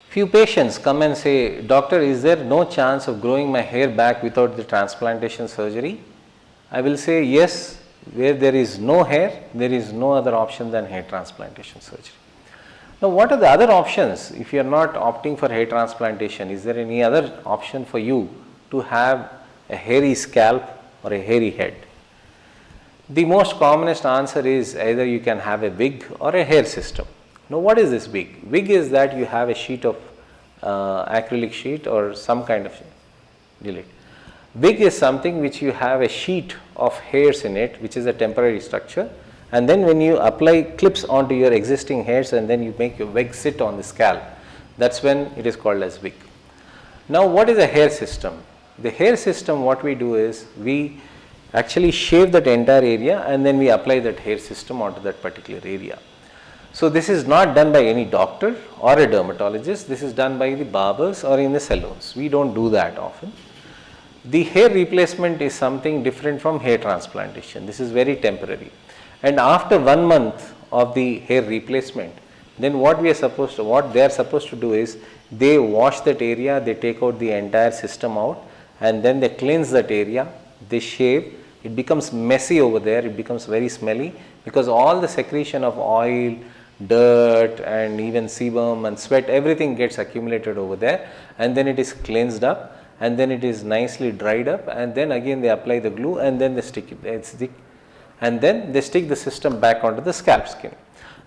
Few patients come and say, doctor, is there no chance of growing my hair back without the transplantation surgery? I will say yes, where there is no hair, there is no other option than hair transplantation surgery. Now, what are the other options if you are not opting for hair transplantation? Is there any other option for you to have a hairy scalp or a hairy head? The most commonest answer is either you can have a wig or a hair system. Now, what is this wig? Wig is that you have a sheet of acrylic sheet or some kind of delete. Wig is something which you have a sheet of hairs in it, which is a temporary structure, and then when you apply clips onto your existing hairs and then you make your wig sit on the scalp, that's when it is called as wig. Now, what is a hair system? The hair system, what we do is we actually shave that entire area and then we apply that hair system onto that particular area. So, this is not done by any doctor or a dermatologist, this is done by the barbers or in the salons. We don't do that often. The hair replacement is something different from hair transplantation. This is very temporary. And after 1 month of the hair replacement, then what they are supposed to do is they wash that area, they take out the entire system out and then they cleanse that area, they shave. It becomes messy over there, it becomes very smelly because all the secretion of oil, dirt and even sebum and sweat, everything gets accumulated over there, and then it is cleansed up and then it is nicely dried up, and then again they apply the glue and then they stick it, and then they stick the system back onto the scalp skin.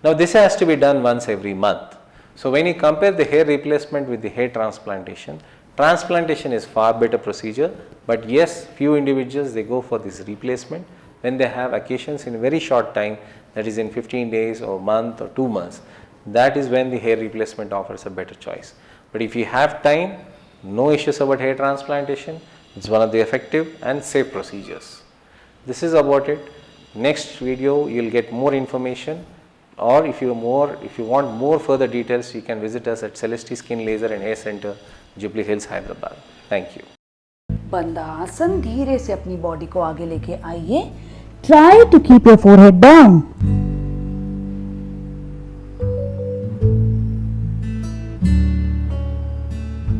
Now, this has to be done once every month. So, when you compare the hair replacement with the hair transplantation, transplantation is far better procedure, but yes, few individuals they go for this replacement when they have occasions in a very short time, that is in 15 days or month or 2 months. That is when the hair replacement offers a better choice. But if you have time, no issues about hair transplantation, it's one of the effective and safe procedures. This is about it. Next video you will get more information, or if you want more further details, you can visit us at Celesti Skin Laser and Hair Center, Jubilee Hills, Hyderabad. Thank you. बंदासन धीरे से अपनी body को आगे लेके आइए. Try to keep your forehead down.